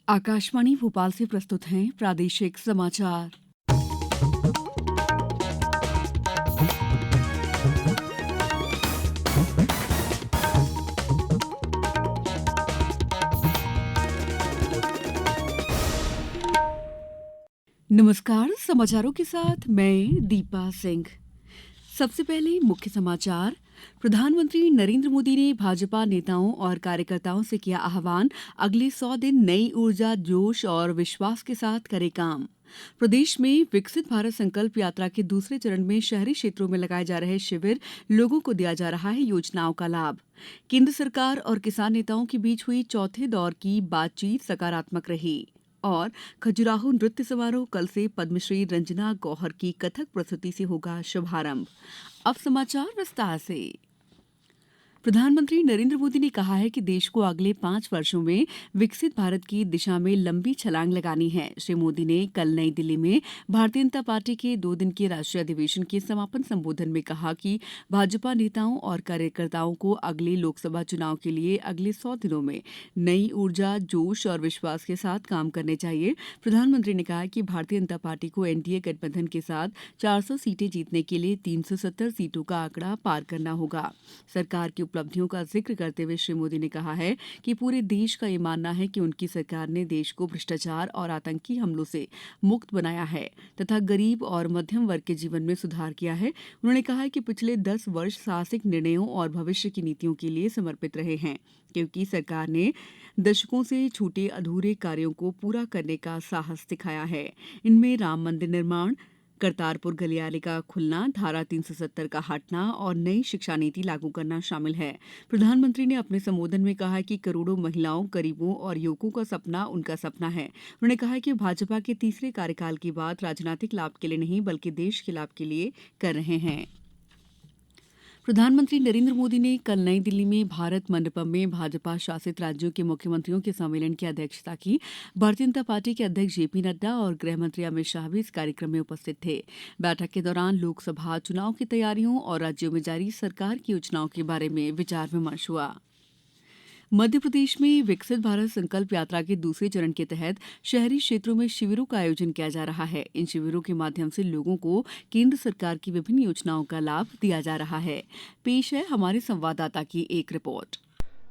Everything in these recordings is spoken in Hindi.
आकाशवाणी भोपाल से प्रस्तुत हैं प्रादेशिक समाचार। नमस्कार, समाचारों के साथ मैं दीपा सिंह। सबसे पहले मुख्य समाचार। प्रधानमंत्री नरेंद्र मोदी ने भाजपा नेताओं और कार्यकर्ताओं से किया आह्वान, अगले 100 दिन नई ऊर्जा, जोश और विश्वास के साथ करे काम। प्रदेश में विकसित भारत संकल्प यात्रा के दूसरे चरण में शहरी क्षेत्रों में लगाए जा रहे शिविर, लोगों को दिया जा रहा है योजनाओं का लाभ। केंद्र सरकार और किसान नेताओं के बीच हुई चौथे दौर की बातचीत सकारात्मक रही। और खजुराहो नृत्य समारोह कल से पद्मश्री रंजना गौहर की कथक प्रस्तुति से होगा शुभारंभ। अब समाचार विस्तार से। प्रधानमंत्री नरेंद्र मोदी ने कहा है कि देश को अगले 5 वर्षों में विकसित भारत की दिशा में लंबी छलांग लगानी है। श्री मोदी ने कल नई दिल्ली में भारतीय जनता पार्टी के 2 दिन के राष्ट्रीय अधिवेशन के समापन संबोधन में कहा कि भाजपा नेताओं और कार्यकर्ताओं को अगले लोकसभा चुनाव के लिए अगले 100 दिनों में नई ऊर्जा, जोश और विश्वास के साथ काम करने चाहिए। प्रधानमंत्री ने कहा कि भारतीय जनता पार्टी को एनडीए गठबंधन के साथ 400 सीटें जीतने के लिए 370 सीटों का आंकड़ा पार करना होगा। सरकार की उपलब्धियों का जिक्र करते हुए श्री मोदी ने कहा है कि पूरे देश का ये मानना है कि उनकी सरकार ने देश को भ्रष्टाचार और आतंकी हमलों से मुक्त बनाया है तथा गरीब और मध्यम वर्ग के जीवन में सुधार किया है। उन्होंने कहा कि पिछले 10 वर्ष साहसिक निर्णयों और भविष्य की नीतियों के लिए समर्पित रहे हैं, क्योंकि सरकार ने दशकों से छूटे अधूरे कार्यों को पूरा करने का साहस दिखाया है। इनमें राम मंदिर निर्माण, करतारपुर गलियारे का खुलना, धारा 370 का हटना और नई शिक्षा नीति लागू करना शामिल है। प्रधानमंत्री ने अपने संबोधन में कहा कि करोड़ों महिलाओं, गरीबों और युवकों का सपना उनका सपना है। उन्होंने कहा कि भाजपा के तीसरे कार्यकाल की बात राजनीतिक लाभ के लिए नहीं बल्कि देश के लाभ के लिए कर रहे हैं। प्रधानमंत्री नरेंद्र मोदी ने कल नई दिल्ली में भारत मंडपम में भाजपा शासित राज्यों के मुख्यमंत्रियों के सम्मेलन की अध्यक्षता की। भारतीय जनता पार्टी के अध्यक्ष जेपी नड्डा और गृह मंत्री अमित शाह भी इस कार्यक्रम में उपस्थित थे। बैठक के दौरान लोकसभा चुनाव की तैयारियों और राज्यों में जारी सरकार की योजनाओं के बारे में विचार विमर्श हुआ। मध्य प्रदेश में विकसित भारत संकल्प यात्रा के दूसरे चरण के तहत शहरी क्षेत्रों में शिविरों का आयोजन किया जा रहा है। इन शिविरों के माध्यम से लोगों को केंद्र सरकार की विभिन्न योजनाओं का लाभ दिया जा रहा है। पेश है हमारे संवाददाता की एक रिपोर्ट।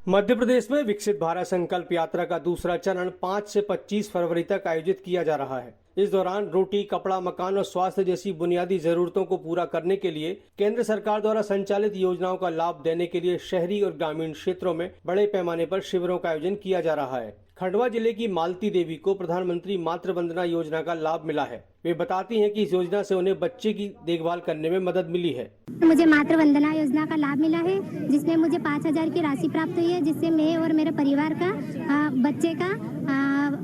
मध्य प्रदेश में विकसित भारत संकल्प यात्रा का दूसरा चरण 5 से 25 फरवरी तक आयोजित किया जा रहा है। इस दौरान रोटी, कपड़ा, मकान और स्वास्थ्य जैसी बुनियादी जरूरतों को पूरा करने के लिए केंद्र सरकार द्वारा संचालित योजनाओं का लाभ देने के लिए शहरी और ग्रामीण क्षेत्रों में बड़े पैमाने पर शिविरों का आयोजन किया जा रहा है। खंडवा जिले की मालती देवी को प्रधानमंत्री मातृ वंदना योजना का लाभ मिला है। वे बताती हैं कि इस योजना से उन्हें बच्चे की देखभाल करने में मदद मिली है। मुझे मातृ वंदना योजना का लाभ मिला है, जिसमें मुझे 5,000 की राशि प्राप्त हुई है, जिससे मैं और मेरे परिवार का बच्चे का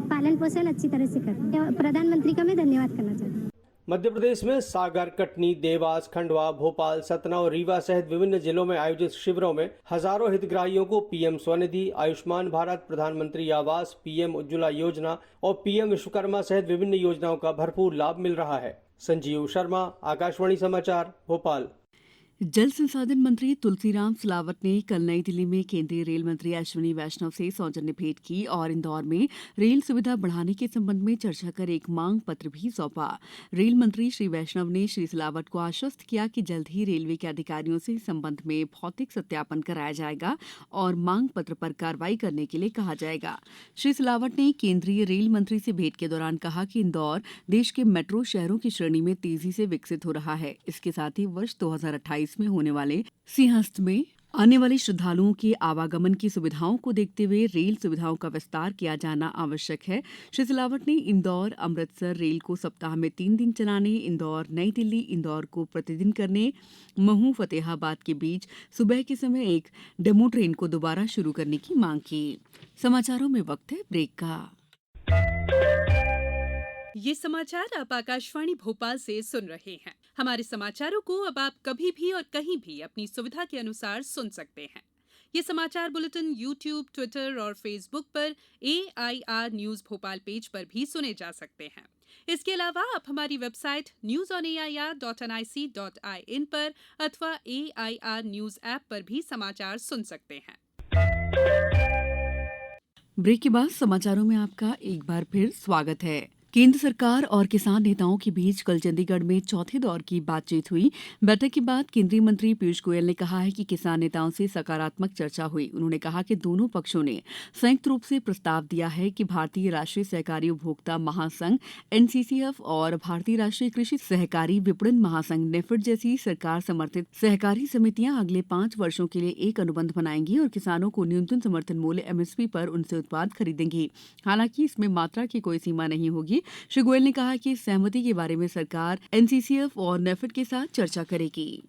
पालन पोषण अच्छी तरह से कर। प्रधानमंत्री का मैं धन्यवाद करना चाहती हूँ। मध्य प्रदेश में सागर, कटनी, देवास, खंडवा, भोपाल, सतना और रीवा सहित विभिन्न जिलों में आयोजित शिविरों में हजारों हितग्राहियों को पीएम स्वनिधि, आयुष्मान भारत, प्रधानमंत्री आवास, पीएम उज्ज्वला योजना और पीएम विश्वकर्मा सहित विभिन्न योजनाओं का भरपूर लाभ मिल रहा है। संजीव शर्मा, आकाशवाणी समाचार, भोपाल। जल संसाधन मंत्री तुलसीराम सिलावट ने कल नई दिल्ली में केंद्रीय रेल मंत्री अश्विनी वैष्णव से सौजन्य भेंट की और इंदौर में रेल सुविधा बढ़ाने के संबंध में चर्चा कर एक मांग पत्र भी सौंपा। रेल मंत्री श्री वैष्णव ने श्री सिलावट को आश्वस्त किया कि जल्द ही रेलवे के अधिकारियों से इस संबंध में भौतिक सत्यापन कराया जाएगा और मांग पत्र पर कार्रवाई करने के लिए कहा जाएगा। श्री सिलावट ने केंद्रीय रेल मंत्री से भेंट के दौरान कहा कि इंदौर देश के मेट्रो शहरों की श्रेणी में तेजी से विकसित हो रहा है। इसके साथ ही वर्ष 2028 में होने वाले सिंहस्थ में आने वाले श्रद्धालुओं के आवागमन की सुविधाओं को देखते हुए रेल सुविधाओं का विस्तार किया जाना आवश्यक है। श्री सिलावट ने इंदौर अमृतसर रेल को सप्ताह में 3 दिन चलाने, इंदौर नई दिल्ली इंदौर को प्रतिदिन करने, महू फतेहाबाद के बीच सुबह के समय एक डेमो ट्रेन को दोबारा शुरू करने की मांग की। समाचारों में वक्त है ब्रेक का। ये समाचार आप आकाशवाणी भोपाल से सुन रहे हैं। हमारे समाचारों को अब आप कभी भी और कहीं भी अपनी सुविधा के अनुसार सुन सकते हैं। ये समाचार बुलेटिन YouTube, ट्विटर और फेसबुक पर AIR न्यूज भोपाल पेज पर भी सुने जा सकते हैं। इसके अलावा आप हमारी वेबसाइट newsonair.nic.in पर अथवा AIR न्यूज ऐप पर भी समाचार सुन सकते हैं। ब्रेक के बाद समाचारों में आपका एक बार फिर स्वागत है। केंद्र सरकार और किसान नेताओं के बीच कल चंडीगढ़ में चौथे दौर की बातचीत हुई। बैठक के बाद केंद्रीय मंत्री पीयूष गोयल ने कहा है कि किसान नेताओं से सकारात्मक चर्चा हुई। उन्होंने कहा कि दोनों पक्षों ने संयुक्त रूप से प्रस्ताव दिया है कि भारतीय राष्ट्रीय सहकारी उपभोक्ता महासंघ एनसीसीएफ और भारतीय राष्ट्रीय कृषि सहकारी विपणन महासंघ नेफेड जैसी सरकार समर्थित सहकारी समितियां अगले 5 वर्षों के लिए एक अनुबंध बनाएंगी और किसानों को न्यूनतम समर्थन मूल्य एमएसपी पर उनसे उत्पाद खरीदेंगी। हालांकि इसमें मात्रा की कोई सीमा नहीं होगी। श्री गोयल ने कहा कि इस सहमति के बारे में सरकार एनसीसीएफ और नेफेड के साथ चर्चा करेगी।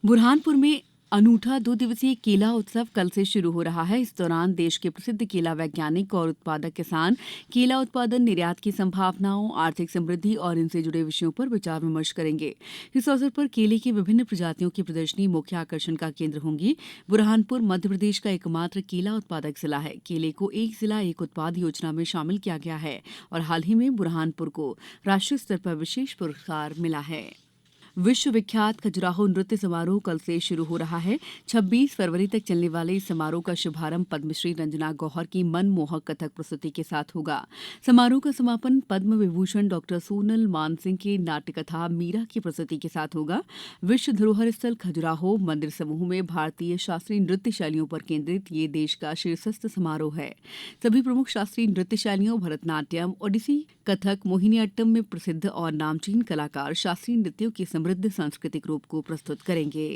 बुरहानपुर में अनूठा 2 दिवसीय केला उत्सव कल से शुरू हो रहा है। इस दौरान देश के प्रसिद्ध केला वैज्ञानिक और उत्पादक किसान केला उत्पादन, निर्यात की संभावनाओं, आर्थिक समृद्धि और इनसे जुड़े विषयों पर विचार विमर्श करेंगे। इस अवसर पर केले की विभिन्न प्रजातियों की प्रदर्शनी मुख्य आकर्षण का केंद्र होंगी। बुरहानपुर मध्य प्रदेश का एकमात्र केला उत्पादक जिला है। केले को एक जिला एक उत्पाद योजना में शामिल किया गया है और हाल ही में बुरहानपुर को राष्ट्रीय स्तर पर विशेष पुरस्कार मिला है। विश्व विख्यात खजुराहो नृत्य समारोह कल से शुरू हो रहा है। 26 फरवरी तक चलने वाले इस समारोह का शुभारंभ पद्मश्री रंजना गौहर की मनमोहक कथक प्रस्तुति के साथ होगा। समारोह का समापन पद्म विभूषण डॉक्टर सोनल मानसिंह की नाट्यकथा मीरा की प्रस्तुति के साथ होगा। विश्व धरोहर स्थल खजुराहो मंदिर समूह में भारतीय शास्त्रीय नृत्य शैलियों पर केंद्रित ये देश का शीर्षस्थ समारोह है। सभी प्रमुख शास्त्रीय नृत्य शैलियों भरतनाट्यम, ओडिसी, कथक, मोहिनीअट्टम में प्रसिद्ध और नामचीन कलाकार शास्त्रीय नृत्यों की समृद्ध सांस्कृतिक रूप को प्रस्तुत करेंगे।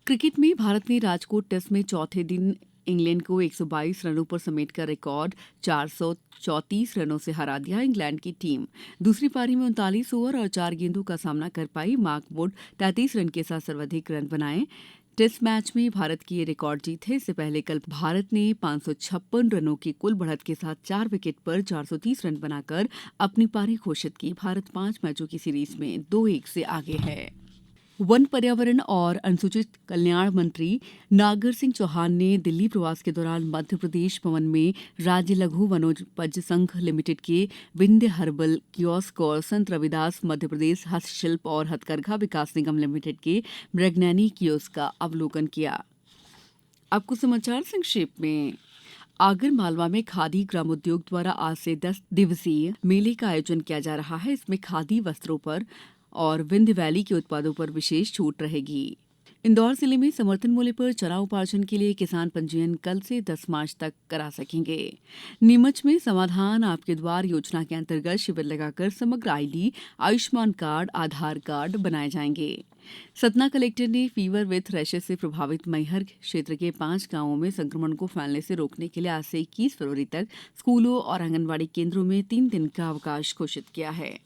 क्रिकेट में भारत ने राजकोट टेस्ट में चौथे दिन इंग्लैंड को 122 रनों पर समेटकर रिकॉर्ड 434 रनों से हरा दिया। इंग्लैंड की टीम दूसरी पारी में 39 ओवर और 4 गेंदों का सामना कर पाई। मार्क वुड 33 रन के साथ सर्वाधिक रन बनाए। टेस्ट मैच में भारत की ये रिकॉर्ड जीत है। इससे पहले कल भारत ने 556 रनों की कुल बढ़त के साथ 4 विकेट पर 430 रन बनाकर अपनी पारी घोषित की। भारत 5 मैचों की सीरीज में 2-1 से आगे है। वन, पर्यावरण और अनुसूचित कल्याण मंत्री नागर सिंह चौहान ने दिल्ली प्रवास के दौरान मध्य प्रदेश भवन में राज्य लघु वनोपज संघ लिमिटेड के विंध्य हर्बल कियोस्क और संत रविदास मध्य प्रदेश हस्तशिल्प और हथकरघा विकास निगम लिमिटेड के मृगनैनी कियोस्क का अवलोकन किया। अब कुछ समाचार संक्षेप में। आगर मालवा में खादी ग्रामोद्योग द्वारा आज से 10 दिवसीय मेले का आयोजन किया जा रहा है। इसमें खादी वस्त्रों पर और विंध्य वैली के उत्पादों पर विशेष छूट रहेगी। इंदौर जिले में समर्थन मूल्य पर चना उपार्जन के लिए किसान पंजीयन कल से 10 मार्च तक करा सकेंगे। नीमच में समाधान आपके द्वार योजना के अंतर्गत शिविर लगाकर समग्र आईडी, आयुष्मान कार्ड, आधार कार्ड बनाए जाएंगे। सतना कलेक्टर ने फीवर विथ रैशेस से प्रभावित मैहर क्षेत्र के 5 गांवों में संक्रमण को फैलने से रोकने के लिए आज से 21 फरवरी तक स्कूलों और आंगनबाड़ी केंद्रों में 3 दिन का अवकाश घोषित किया है।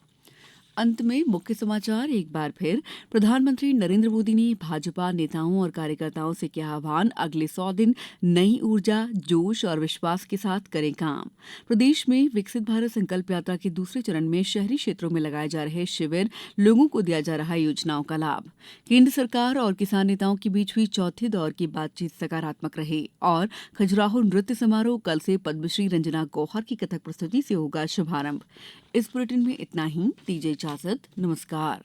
अंत में मुख्य समाचार एक बार फिर। प्रधानमंत्री नरेंद्र मोदी ने भाजपा नेताओं और कार्यकर्ताओं से किया आह्वान, अगले 100 दिन नई ऊर्जा, जोश और विश्वास के साथ करें काम। प्रदेश में विकसित भारत संकल्प यात्रा के दूसरे चरण में शहरी क्षेत्रों में लगाए जा रहे शिविर, लोगों को दिया जा रहा योजनाओं का लाभ। केंद्र सरकार और किसान नेताओं के बीच हुई चौथे दौर की बातचीत सकारात्मक रही। और खजुराहो नृत्य समारोह कल से पद्मश्री रंजना गौहर की कथक प्रस्तुति से होगा शुभारंभ। इस बुलेटिन में इतना ही। दीजिए इजाजत। नमस्कार।